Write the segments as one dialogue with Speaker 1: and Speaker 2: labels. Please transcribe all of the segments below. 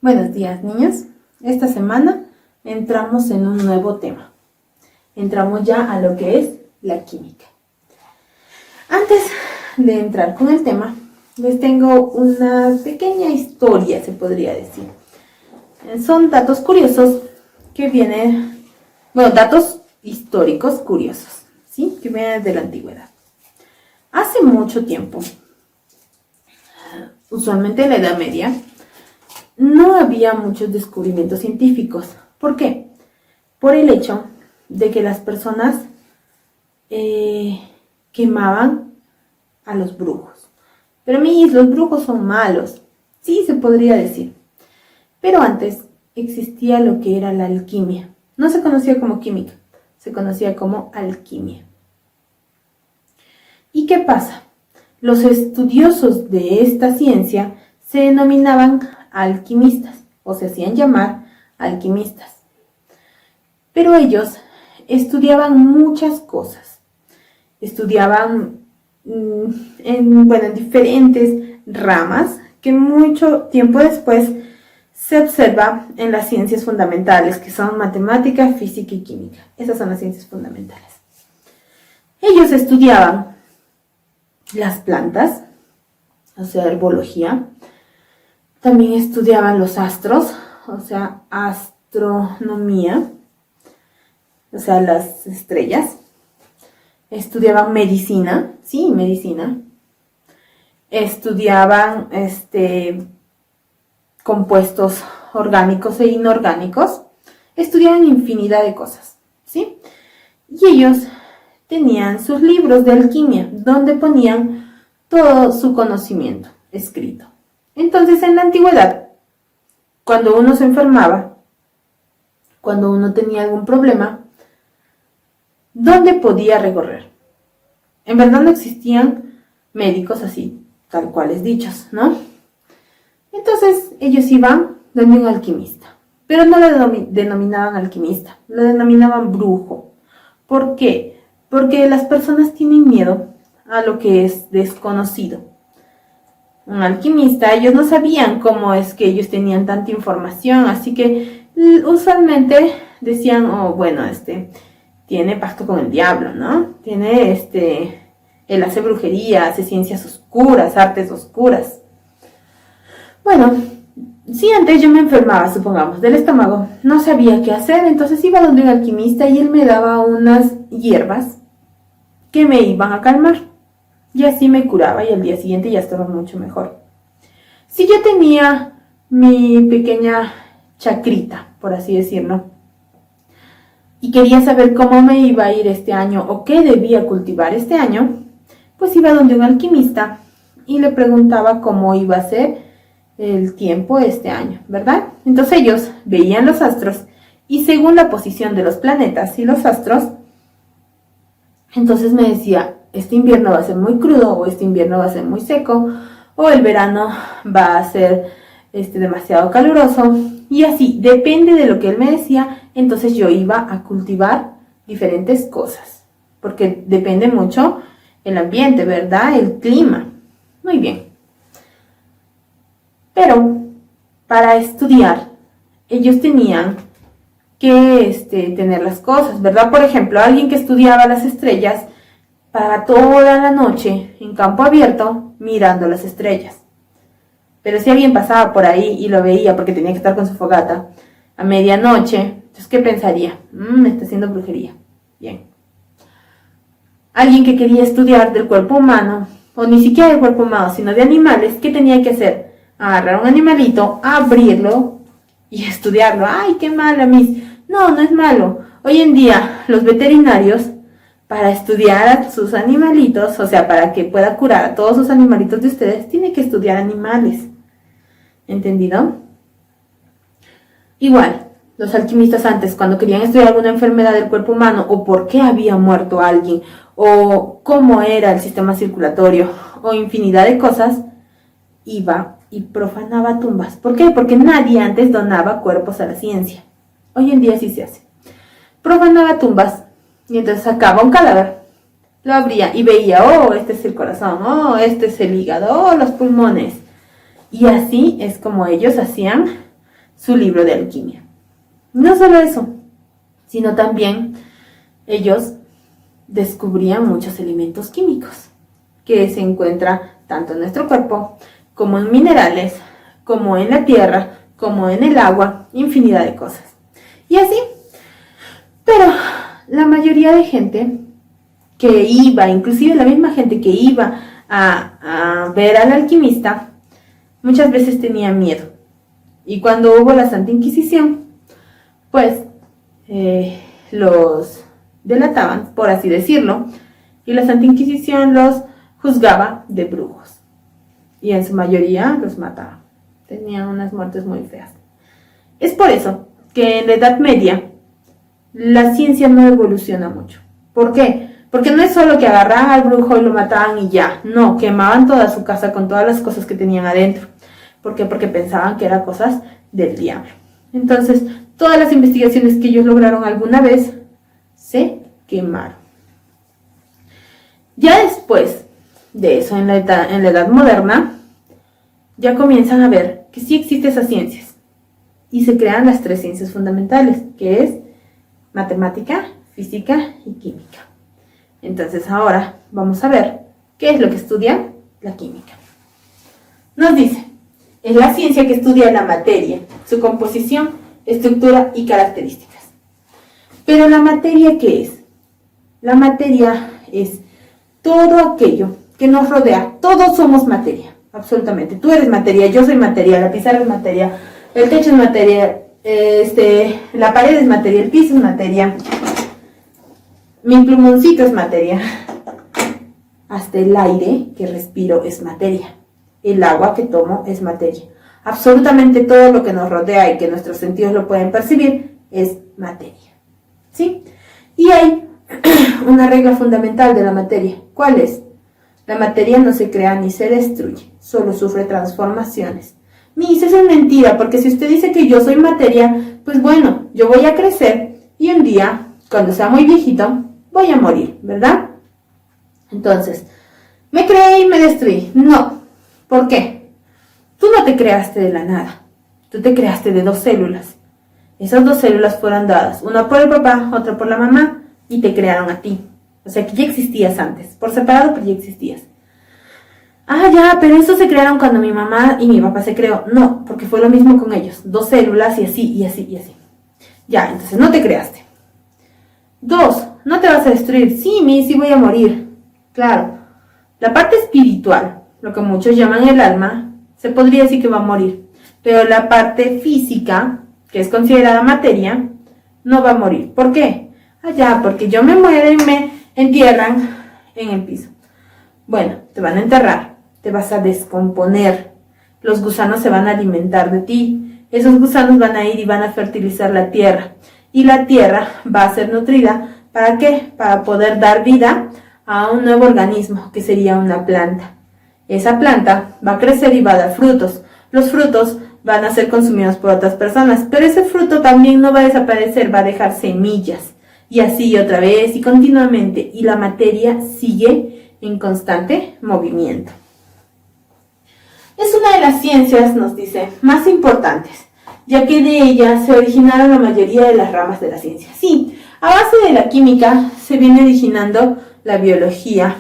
Speaker 1: Buenos días, niños. Esta semana entramos en un nuevo tema. Entramos ya a lo que es la química. Antes de entrar con el tema, les tengo una pequeña historia, se podría decir. Son datos curiosos que vienen, datos históricos curiosos, ¿sí? Que vienen de la antigüedad. Hace mucho tiempo, usualmente en la Edad Media, no había muchos descubrimientos científicos. ¿Por qué? Por el hecho de que las personas quemaban a los brujos. Pero los brujos son malos. Sí, se podría decir. Pero antes existía lo que era la alquimia. No se conocía como química, se conocía como alquimia. ¿Y qué pasa? Los estudiosos de esta ciencia se denominaban alquimistas, o se hacían llamar alquimistas. Pero ellos estudiaban muchas cosas. Estudiaban en diferentes ramas que mucho tiempo después se observa en las ciencias fundamentales, que son matemática, física y química. Esas son las ciencias fundamentales. Ellos estudiaban las plantas, o sea, herbología. También estudiaban los astros, o sea, astronomía, o sea, las estrellas. Estudiaban medicina, sí, medicina. Estudiaban compuestos orgánicos e inorgánicos. Estudiaban infinidad de cosas, ¿sí? Y ellos tenían sus libros de alquimia, donde ponían todo su conocimiento escrito. Entonces, en la antigüedad, cuando uno se enfermaba, cuando uno tenía algún problema, ¿dónde podía recorrer? En verdad no existían médicos así, tal cuales dichos, ¿no? Entonces, ellos iban donde un alquimista, pero no le denominaban alquimista, lo denominaban brujo. ¿Por qué? Porque las personas tienen miedo a lo que es desconocido. Un alquimista, ellos no sabían cómo es que ellos tenían tanta información, así que usualmente decían, tiene pacto con el diablo, ¿no? Él hace brujería, hace ciencias oscuras, artes oscuras. Bueno, si antes yo me enfermaba, supongamos, del estómago, no sabía qué hacer, entonces iba donde un alquimista y él me daba unas hierbas que me iban a calmar. Y así me curaba y al día siguiente ya estaba mucho mejor. Si yo tenía mi pequeña chacrita, por así decirlo, y quería saber cómo me iba a ir este año o qué debía cultivar este año, pues iba donde un alquimista y le preguntaba cómo iba a ser el tiempo este año, ¿verdad? Entonces ellos veían los astros y según la posición de los planetas y los astros, entonces me decía, este invierno va a ser muy crudo, o este invierno va a ser muy seco, o el verano va a ser demasiado caluroso, y así, depende de lo que él me decía, entonces yo iba a cultivar diferentes cosas, porque depende mucho el ambiente, ¿verdad? El clima. Muy bien. Pero, para estudiar, ellos tenían que tener las cosas, ¿verdad? Por ejemplo, alguien que estudiaba las estrellas, para toda la noche en campo abierto mirando las estrellas. Pero si alguien pasaba por ahí y lo veía porque tenía que estar con su fogata a medianoche, entonces ¿qué pensaría? Está haciendo brujería. Bien. Alguien que quería estudiar del cuerpo humano, o ni siquiera del cuerpo humano, sino de animales, ¿qué tenía que hacer? Agarrar un animalito, abrirlo y estudiarlo. ¡Ay, qué mala, Miss! No, no es malo. Hoy en día los veterinarios, para estudiar a sus animalitos, o sea, para que pueda curar a todos sus animalitos de ustedes, tiene que estudiar animales. ¿Entendido? Igual, los alquimistas antes, cuando querían estudiar alguna enfermedad del cuerpo humano, o por qué había muerto alguien, o cómo era el sistema circulatorio, o infinidad de cosas, iba y profanaba tumbas. ¿Por qué? Porque nadie antes donaba cuerpos a la ciencia. Hoy en día sí se hace. Profanaba tumbas. Y entonces sacaba un cadáver, lo abría y veía, este es el corazón, este es el hígado, los pulmones. Y así es como ellos hacían su libro de alquimia. No solo eso, sino también ellos descubrían muchos elementos químicos que se encuentran tanto en nuestro cuerpo como en minerales, como en la tierra, como en el agua, infinidad de cosas. Y así, pero la mayoría de gente que iba, inclusive la misma gente que iba a ver al alquimista, muchas veces tenía miedo. Y cuando hubo la Santa Inquisición, pues los delataban, por así decirlo, y la Santa Inquisición los juzgaba de brujos. Y en su mayoría los mataba. Tenían unas muertes muy feas. Es por eso que en la Edad Media la ciencia no evoluciona mucho. ¿Por qué? Porque no es solo que agarraban al brujo y lo mataban y ya. No, quemaban toda su casa con todas las cosas que tenían adentro. ¿Por qué? Porque pensaban que eran cosas del diablo. Entonces, todas las investigaciones que ellos lograron alguna vez se quemaron. Ya después de eso, en la edad moderna, ya comienzan a ver que sí existen esas ciencias. Y se crean las 3 ciencias fundamentales, que es matemática, física y química. Entonces ahora vamos a ver qué es lo que estudia la química. Nos dice, es la ciencia que estudia la materia, su composición, estructura y características. Pero ¿la materia qué es? La materia es todo aquello que nos rodea. Todos somos materia, absolutamente. Tú eres materia, yo soy materia, la pizarra es materia, el techo es materia, la pared es materia, el piso es materia, mi plumoncito es materia, hasta el aire que respiro es materia, el agua que tomo es materia. Absolutamente todo lo que nos rodea y que nuestros sentidos lo pueden percibir es materia. ¿Sí? Y hay una regla fundamental de la materia. ¿Cuál es? La materia no se crea ni se destruye, solo sufre transformaciones. Eso es mentira, porque si usted dice que yo soy materia, pues bueno, yo voy a crecer y un día, cuando sea muy viejito, voy a morir, ¿verdad? Entonces, ¿me creé y me destruí? No. ¿Por qué? Tú no te creaste de la nada. Tú te creaste de 2 células. Esas 2 células fueron dadas, una por el papá, otra por la mamá, y te crearon a ti. O sea que ya existías antes, por separado, pero ya existías. Ah, ya, pero eso se crearon cuando mi mamá y mi papá se creó. No, porque fue lo mismo con ellos. 2 células y así, y así, y así. Ya, entonces no te creaste. 2, no te vas a destruir. Sí, sí voy a morir. Claro, la parte espiritual, lo que muchos llaman el alma, se podría decir que va a morir. Pero la parte física, que es considerada materia, no va a morir. ¿Por qué? Ya, porque yo me muero y me entierran en el piso. Bueno, te van a enterrar, te vas a descomponer, los gusanos se van a alimentar de ti, esos gusanos van a ir y van a fertilizar la tierra, y la tierra va a ser nutrida, ¿para qué? Para poder dar vida a un nuevo organismo, que sería una planta. Esa planta va a crecer y va a dar frutos, los frutos van a ser consumidos por otras personas, pero ese fruto también no va a desaparecer, va a dejar semillas, y así otra vez y continuamente, y la materia sigue en constante movimiento. Es una de las ciencias, nos dice, más importantes, ya que de ella se originaron la mayoría de las ramas de la ciencia. Sí, a base de la química se viene originando la biología,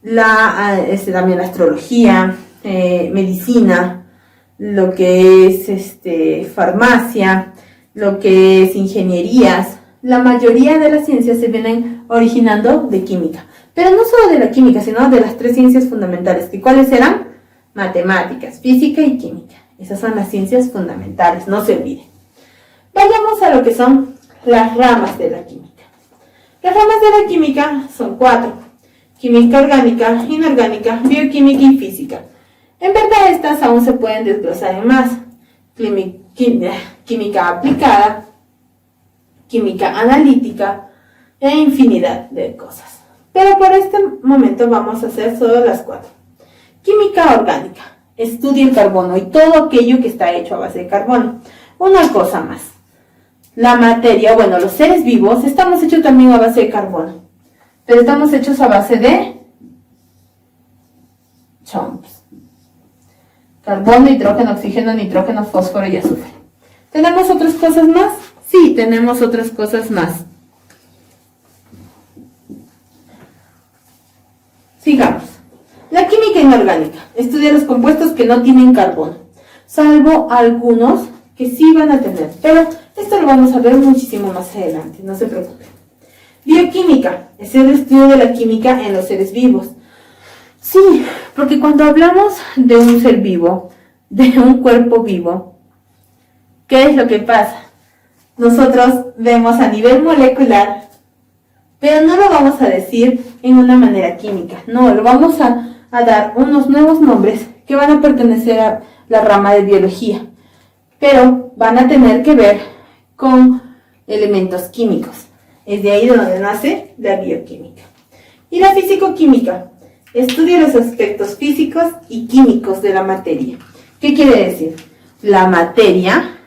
Speaker 1: también la astrología, medicina, lo que es farmacia, lo que es ingenierías. La mayoría de las ciencias se vienen originando de química. Pero no solo de la química, sino de las 3 ciencias fundamentales. ¿Que cuáles eran? Matemáticas, física y química. Esas son las ciencias fundamentales, no se olviden. Vayamos a lo que son las ramas de la química. Las ramas de la química son 4. Química orgánica, inorgánica, bioquímica y física. En verdad estas aún se pueden desglosar en más. Química aplicada, química analítica e infinidad de cosas. Pero por este momento vamos a hacer solo las 4. Química orgánica. Estudia el carbono y todo aquello que está hecho a base de carbono. Una cosa más. La materia, bueno, los seres vivos estamos hechos también a base de carbono. Pero estamos hechos a base de chomps. Carbono, hidrógeno, oxígeno, nitrógeno, fósforo y azufre. ¿Tenemos otras cosas más? Sí, tenemos otras cosas más. Sigamos. La química inorgánica estudia los compuestos que no tienen carbono, salvo algunos que sí van a tener, pero esto lo vamos a ver muchísimo más adelante, no se preocupen. Bioquímica es el estudio de la química en los seres vivos. Sí, porque cuando hablamos de un ser vivo, de un cuerpo vivo, ¿qué es lo que pasa? Nosotros vemos a nivel molecular, pero no lo vamos a decir en una manera química, no, lo vamos a dar unos nuevos nombres que van a pertenecer a la rama de biología, pero van a tener que ver con elementos químicos. Es de ahí de donde nace la bioquímica. Y la fisicoquímica estudia los aspectos físicos y químicos de la materia. ¿Qué quiere decir? La materia,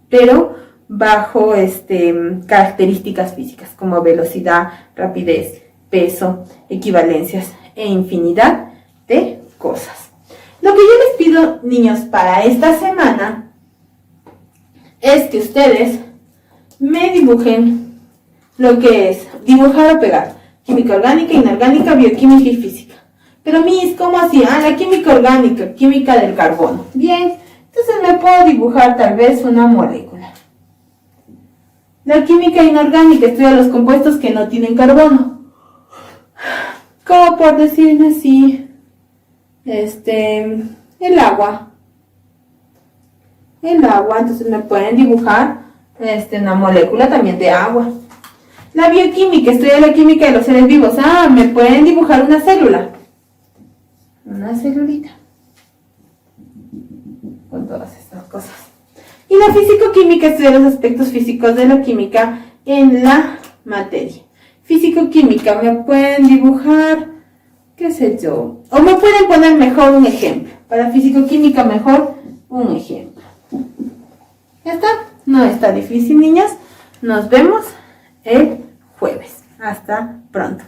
Speaker 1: pero bajo características físicas como velocidad, rapidez, peso, equivalencias e infinidad de cosas. Lo que yo les pido, niños, para esta semana es que ustedes me dibujen lo que es dibujar o pegar. Química orgánica, inorgánica, bioquímica y física. Pero Miss, ¿cómo así? La química orgánica, química del carbono. Bien, entonces me puedo dibujar tal vez una molécula. La química inorgánica estudia los compuestos que no tienen carbono. Como por decir así, el agua. Entonces me pueden dibujar una molécula también de agua. La bioquímica estudia la química de los seres vivos. Me pueden dibujar una célula. Una celulita. Con todas estas cosas. Y la físico-química estudia los aspectos físicos de la química en la materia. Físico-química, me pueden dibujar, qué sé yo, o me pueden poner mejor un ejemplo. Para físico-química mejor un ejemplo. ¿Ya está? No está difícil, niñas. Nos vemos el jueves. Hasta pronto.